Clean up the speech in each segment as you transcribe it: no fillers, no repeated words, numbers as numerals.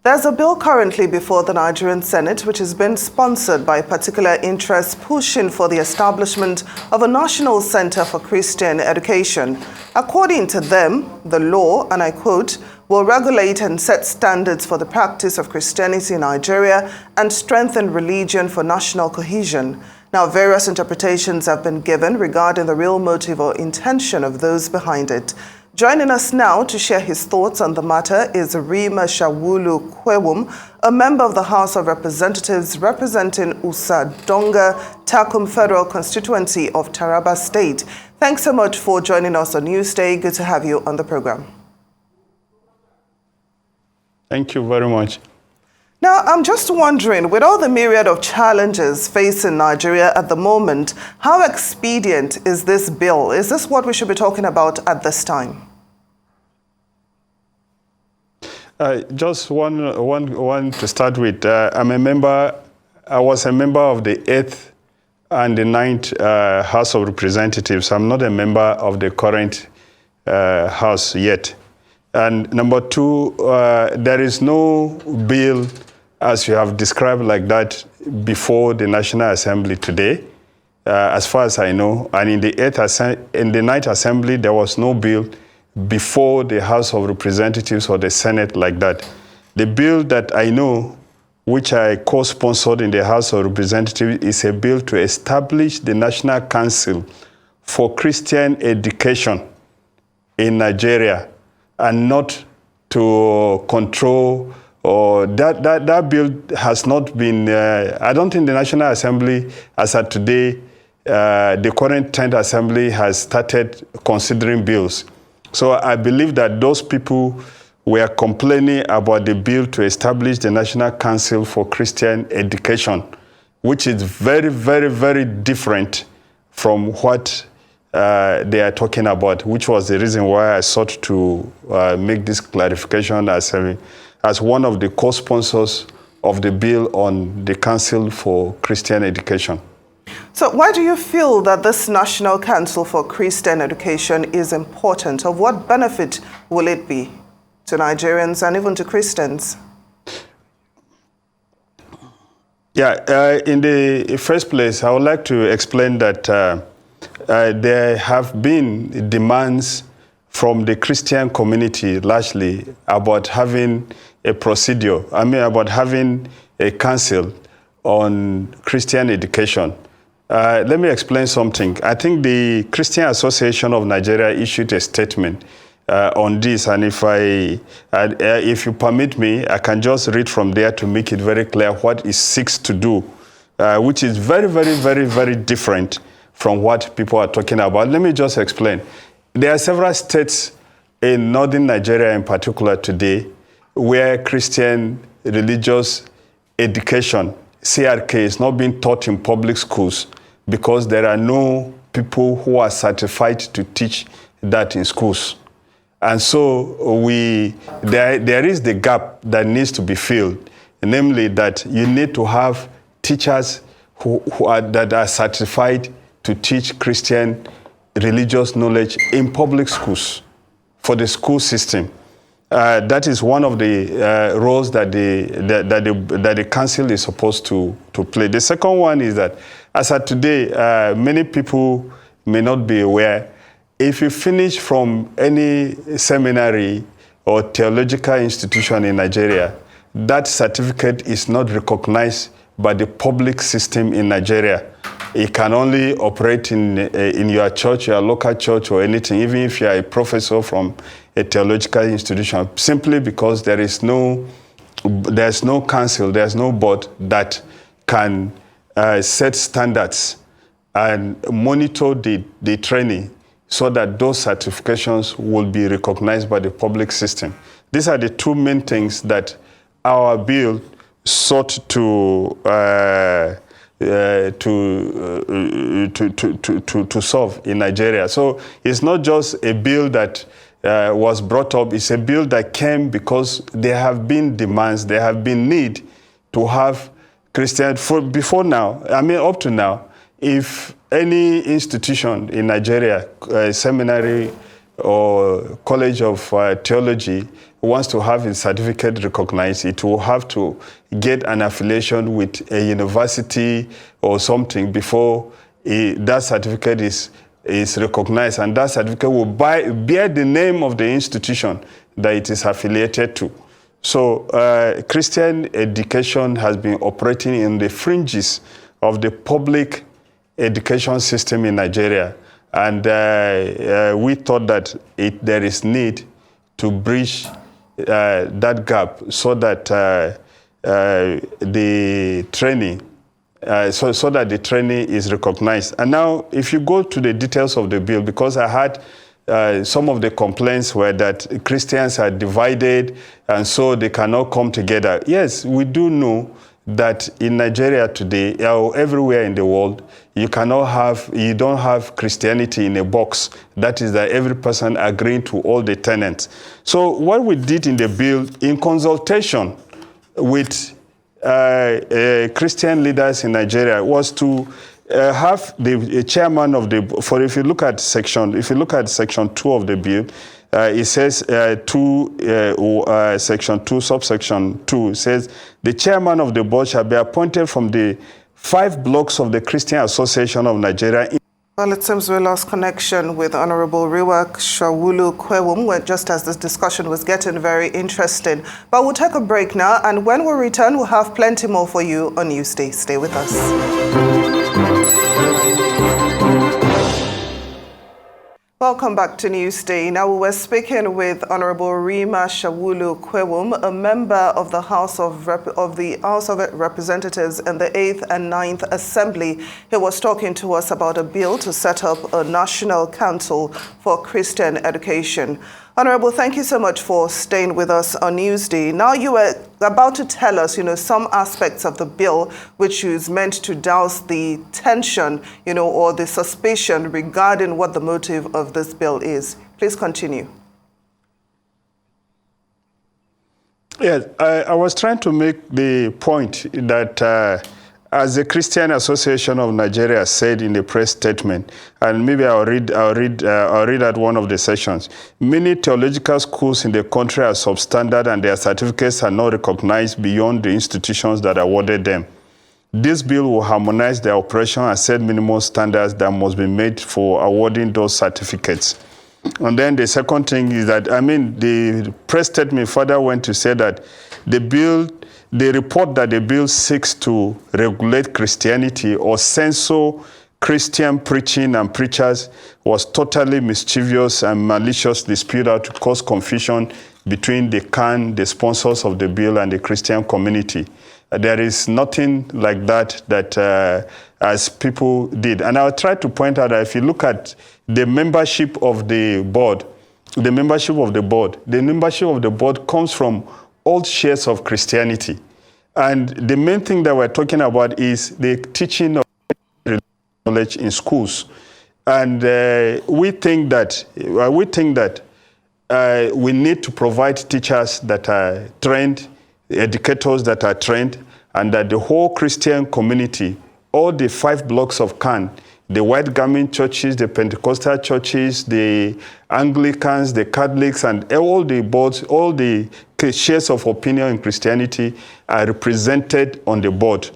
There's a bill currently before the Nigerian Senate which has been sponsored by particular interests pushing for the establishment of a national center for Christian education. According to them, the law, and I quote, will regulate and set standards for the practice of Christianity in Nigeria and strengthen religion for national cohesion. Now, various interpretations have been given regarding the real motive or intention of those behind it. Joining us now to share his thoughts on the matter is Rami Kwewum, a member of the House of Representatives representing Usadonga Takum Federal Constituency of Taraba State. Thanks so much for joining us on Newsday. Good to have you on the program. Thank you very much. Now, I'm just wondering, with all the myriad of challenges facing Nigeria at the moment, how expedient is this bill? Is this what we should be talking about at this time? Just one to start with. I was a member of the 8th and the 9th House of Representatives. I'm not a member of the current House yet. And number two, there is no bill, as you have described like that, before the National Assembly today, as far as I know. And in the 9th Assembly, there was no bill before the House of Representatives or the Senate like that. The bill that I know, which I co-sponsored in the House of Representatives, is a bill to establish the National Council for Christian Education in Nigeria, and not to control, or that bill has not been, I don't think the National Assembly, as at today, the current 10th Assembly has started considering bills. So I believe that those people were complaining about the bill to establish the National Council for Christian Education, which is very, very, very different from what they are talking about, which was the reason why I sought to make this clarification as one of the co-sponsors of the bill on the Council for Christian Education. So why do you feel that this National Council for Christian Education is important? Of what benefit will it be to Nigerians and even to Christians? Yeah, in the first place, I would like to explain that there have been demands from the Christian community largely about having a procedure, about having a council on Christian education. Let me explain something. I think the Christian Association of Nigeria issued a statement on this, and if you permit me, I can just read from there to make it very clear what it seeks to do, which is very, very, very, very different from what people are talking about. Let me just explain. There are several states in northern Nigeria in particular today where Christian religious education, CRK, is not being taught in public schools because there are no people who are certified to teach that in schools. And so there is the gap that needs to be filled, namely that you need to have teachers that are certified to teach Christian religious knowledge in public schools for the school system. That is one of the roles that the council is supposed to play. The second one is that, as of today, many people may not be aware, if you finish from any seminary or theological institution in Nigeria, that certificate is not recognized by the public system in Nigeria. It can only operate in your church, your local church, or anything, even if you are a professor from a theological institution, simply because there's no council, there's no board that can set standards and monitor the training so that those certifications will be recognized by the public system. These are the two main things that our bill sought to solve in Nigeria. So it's not just a bill that was brought up, it's a bill that came because there have been demands, there have been need to have Christian, before now, up to now, if any institution in Nigeria, seminary, or College of Theology wants to have its certificate recognized, it will have to get an affiliation with a university or something before that certificate is recognized, and that certificate will bear the name of the institution that it is affiliated to. So Christian education has been operating in the fringes of the public education system in Nigeria, and we thought that there is need to bridge that gap so that the training so that the training is recognized. And now, if you go to the details of the bill, because I had some of the complaints were that Christians are divided and so they cannot come together. Yes, we do know that in Nigeria today, or everywhere in the world, you don't have Christianity in a box. That is that every person agreeing to all the tenets. So what we did in the bill, in consultation with Christian leaders in Nigeria, was to have the chairman of the, if you look at section 2 of the bill, it says section 2, subsection 2 says the chairman of the board shall be appointed from the 5 blocks of the Christian Association of Nigeria. Well, it seems we lost connection with Honorable Shawulu Kwewum just as this discussion was getting very interesting. But we'll take a break now, and when we return, we'll have plenty more for you on Newsday. Stay with us. Welcome back to Newsday. Now, we were speaking with Honorable Rima Shawulu Kwewum, a member of the House of Representatives in the 8th and 9th Assembly. He was talking to us about a bill to set up a National Council for Christian Education. Honorable, thank you so much for staying with us on Newsday. Now, you were about to tell us, some aspects of the bill which is meant to douse the tension, or the suspicion regarding what the motive of this bill is. Please continue. Yes, I was trying to make the point that as the Christian Association of Nigeria said in the press statement, and maybe I'll read at one of the sessions, many theological schools in the country are substandard and their certificates are not recognized beyond the institutions that awarded them. This bill will harmonize their operation and set minimum standards that must be made for awarding those certificates. And then the second thing is that, the press statement further went to say that the report that the bill seeks to regulate Christianity or censor Christian preaching and preachers was totally mischievous and maliciously spewed out to cause confusion between the sponsors of the bill and the Christian community. There is nothing like that as people did. And I'll try to point out that if you look at the membership of the board, the membership of the board comes from all shades of Christianity. And the main thing that we're talking about is the teaching of knowledge in schools. And we think that we need to provide teachers that are trained, educators that are trained, and that the whole Christian community, all the 5 blocks of CAN, the white garment churches, the Pentecostal churches, the Anglicans, the Catholics, and all the boards, all the shares of opinion in Christianity are represented on the board.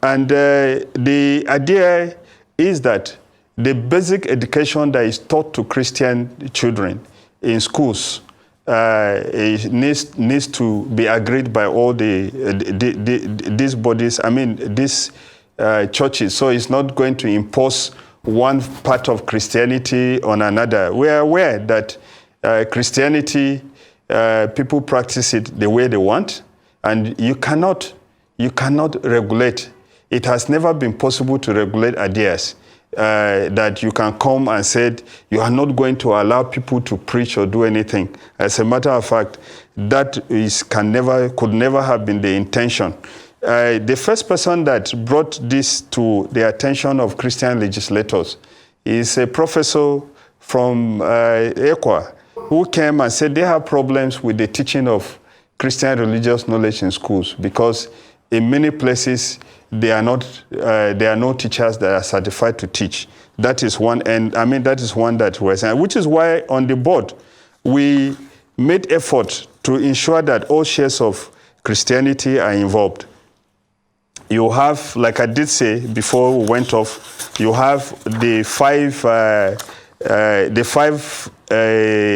And the idea is that the basic education that is taught to Christian children in schools needs to be agreed by all these bodies, these churches. So it's not going to impose one part of Christianity on another. We are aware that Christianity, people practice it the way they want, and you cannot regulate. It has never been possible to regulate ideas. That you can come and say you are not going to allow people to preach or do anything. As a matter of fact, that could never have been the intention. The first person that brought this to the attention of Christian legislators is a professor from Ekwa, who came and said they have problems with the teaching of Christian religious knowledge in schools because in many places there are no teachers that are certified to teach. That is one, and I mean that is one that we're saying, which is why on the board we made effort to ensure that all shades of Christianity are involved. You have, like I did say before we went off, you have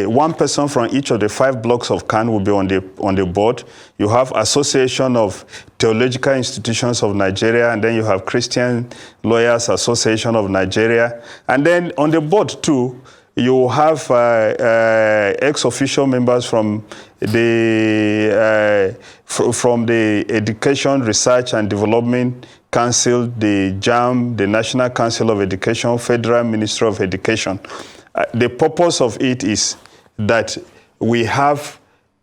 one person from each of the 5 blocks of Can will be on the board. You have Association of Theological Institutions of Nigeria, and then you have Christian Lawyers Association of Nigeria. And then on the board too, you have ex-official members from the Education Research and Development Council, the JAM, the National Council of Education, Federal Ministry of Education. The purpose of it is that we have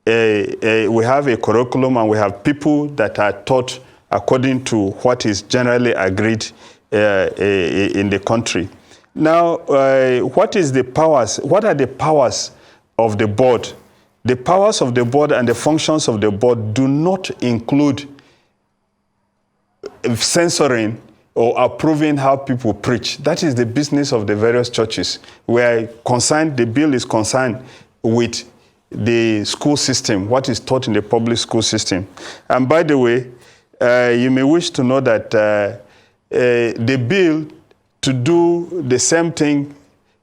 a curriculum and we have people that are taught according to what is generally agreed in the country. Now, what are the powers of the board? The powers of the board and the functions of the board do not include censoring or approving how people preach. That is the business of the various churches. The bill is concerned with the school system, what is taught in the public school system. And by the way, you may wish to know that the bill to do the same thing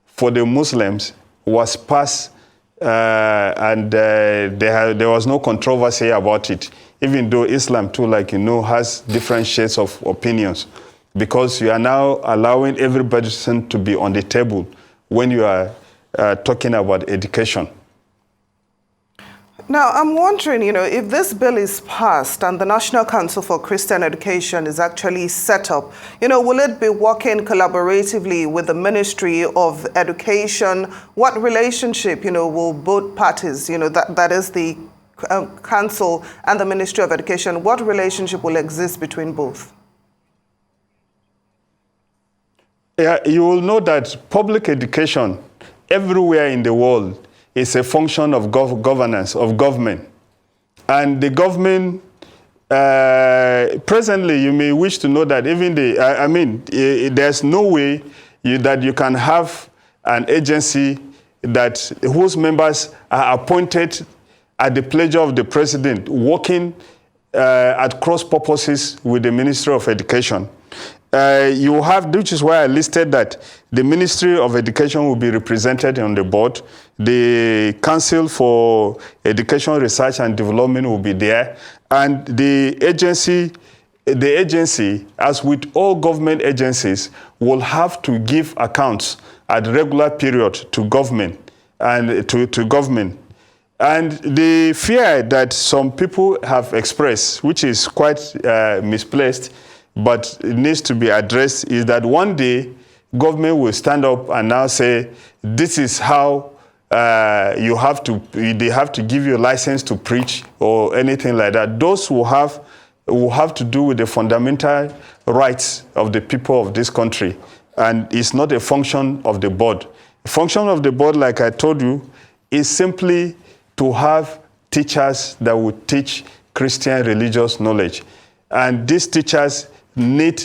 for the Muslims was passed, and there was no controversy about it, even though Islam too, like you know, has different shades of opinions, because you are now allowing every person to be on the table when you are talking about education. Now, I'm wondering, if this bill is passed and the National Council for Christian Education is actually set up, will it be working collaboratively with the Ministry of Education? What relationship, will both parties, that is the Council and the Ministry of Education, what relationship will exist between both? Yeah, you will know that public education everywhere in the world is a function of governance, of government. And the government, presently, you may wish to know that even there's no way that you can have an agency whose members are appointed at the pleasure of the president, working at cross purposes with the Ministry of Education. You have, which is why I listed that the Ministry of Education will be represented on the board. The Council for Education Research and Development will be there. And the agency, as with all government agencies, will have to give accounts at regular period to government and to government. And the fear that some people have expressed, which is quite misplaced, but it needs to be addressed, is that one day government will stand up and now say, this is how they have to give you a license to preach or anything like that. Those will have to do with the fundamental rights of the people of this country. And it's not a function of the board. The function of the board, like I told you, is simply to have teachers that will teach Christian religious knowledge. And these teachers need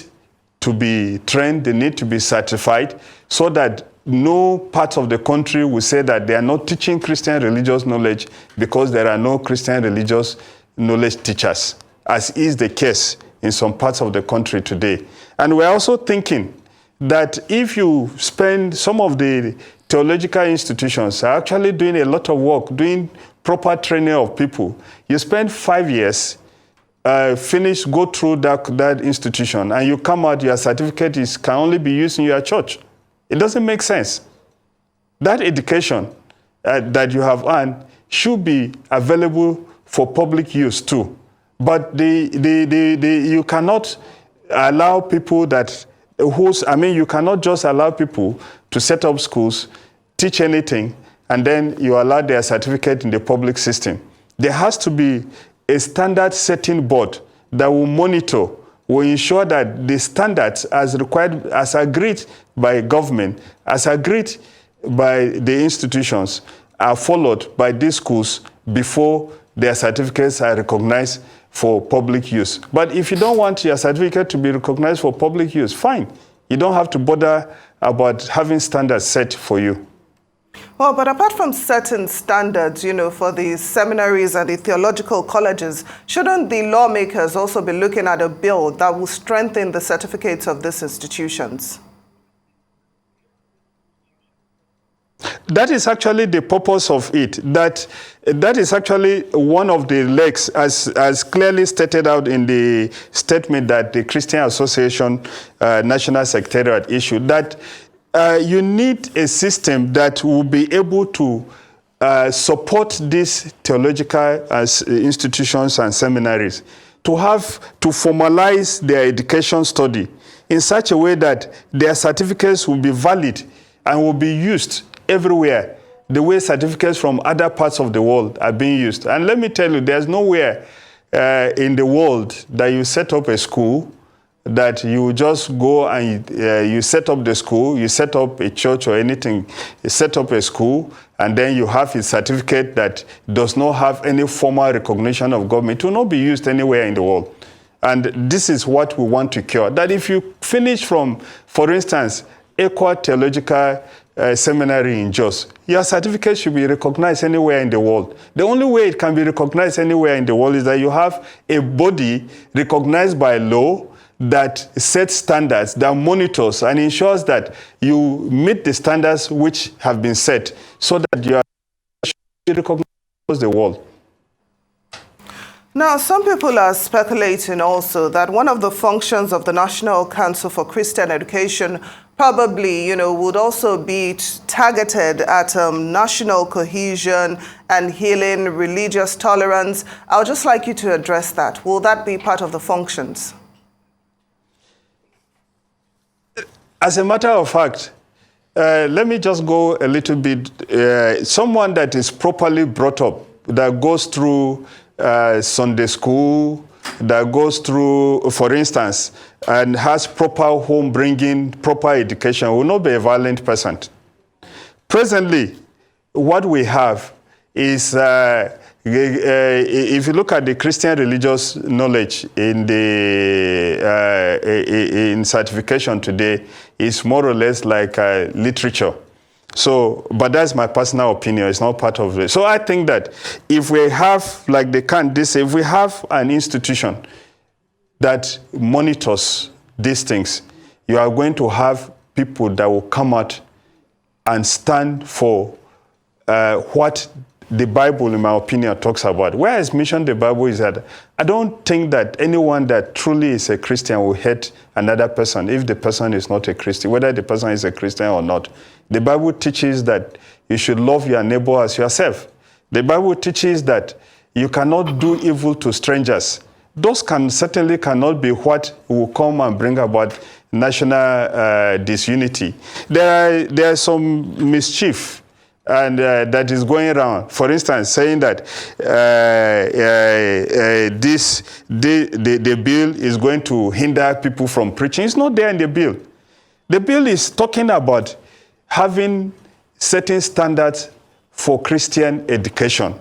to be trained, they need to be certified, so that no part of the country will say that they are not teaching Christian religious knowledge because there are no Christian religious knowledge teachers, as is the case in some parts of the country today. And we're also thinking that if you spend, some of the theological institutions are actually doing a lot of work, doing proper training of people. You spend 5 years, finish, go through that institution, and you come out, your certificate can only be used in your church. It doesn't make sense. That education that you have earned should be available for public use too. But you cannot allow people you cannot just allow people to set up schools, teach anything, and then you allow their certificate in the public system. There has to be a standard setting board that will monitor, will ensure that the standards as required, as agreed by government, as agreed by the institutions, are followed by these schools before their certificates are recognized for public use. But if you don't want your certificate to be recognized for public use, fine. You don't have to bother about having standards set for you. Well, but apart from certain standards, for the seminaries and the theological colleges, shouldn't the lawmakers also be looking at a bill that will strengthen the certificates of these institutions? That is actually the purpose of it. That is actually one of the legs, as clearly stated out in the statement that the Christian Association National Secretariat issued, that you need a system that will be able to support these theological institutions and seminaries to formalize their education study in such a way that their certificates will be valid and will be used everywhere, the way certificates from other parts of the world are being used. And let me tell you, there's nowhere in the world that you set up a school that you just go and you set up the school, you set up a church or anything, you set up a school, and then you have a certificate that does not have any formal recognition of government. It will not be used anywhere in the world. And this is what we want to cure. That if you finish from, for instance, Equa Theological Seminary in Jos, your certificate should be recognized anywhere in the world. The only way it can be recognized anywhere in the world is that you have a body recognized by law that sets standards, that monitors and ensures that you meet the standards which have been set so that you are recognized across the world. Now, some people are speculating also that one of the functions of the National Council for Christian Education probably, would also be targeted at national cohesion and healing, religious tolerance. I would just like you to address that. Will that be part of the functions? As a matter of fact, let me just go a little bit. Someone that is properly brought up, that goes through Sunday school, that goes through, for instance, and has proper home bringing, proper education, will not be a violent person. Presently, what we have is, if you look at the Christian religious knowledge in certification today, is more or less like literature. So, but that's my personal opinion. It's not part of it. So I think that if we have, like they can't say, if we have an institution that monitors these things, you are going to have people that will come out and stand for what the Bible, in my opinion, talks about. Where is mentioned the Bible is that I don't think that anyone that truly is a Christian will hate another person if the person is not a Christian, whether the person is a Christian or not. The Bible teaches that you should love your neighbor as yourself. The Bible teaches that you cannot do evil to strangers. Those certainly cannot be what will come and bring about national disunity. There are some mischief and that is going around. For instance, saying that the bill is going to hinder people from preaching. It's not there in the bill. The bill is talking about having certain standards for Christian education,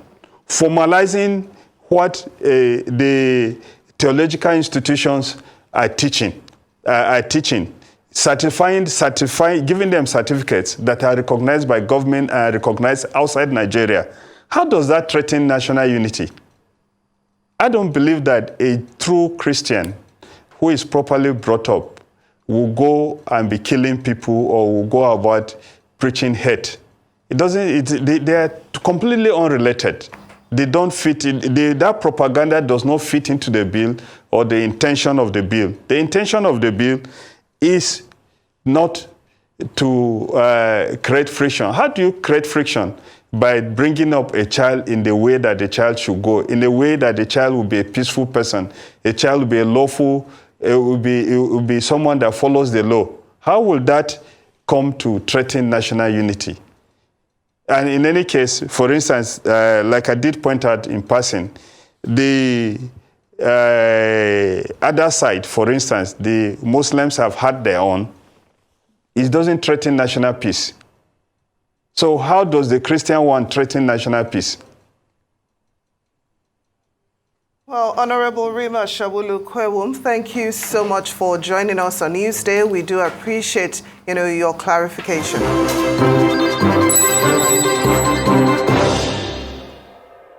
formalizing what the theological institutions are teaching, certifying, giving them certificates that are recognized by government and recognized outside Nigeria. How does that threaten national unity? I don't believe that a true Christian who is properly brought up will go and be killing people or will go about preaching hate. They are completely unrelated. They don't fit in, that propaganda does not fit into the bill or the intention of the bill. The intention of the bill is not to create friction. How do you create friction? By bringing up a child in the way that the child should go, in the way that the child will be a peaceful person, a child will be a lawful, it will be someone that follows the law. How will that come to threaten national unity? And in any case, for instance, like I did point out in passing, the other side, for instance, the Muslims have had their own. It doesn't threaten national peace. So how does the Christian one threaten national peace? Well, Honorable Rima Shabulu Kwewum, thank you so much for joining us on Newsday. We do appreciate, your clarification.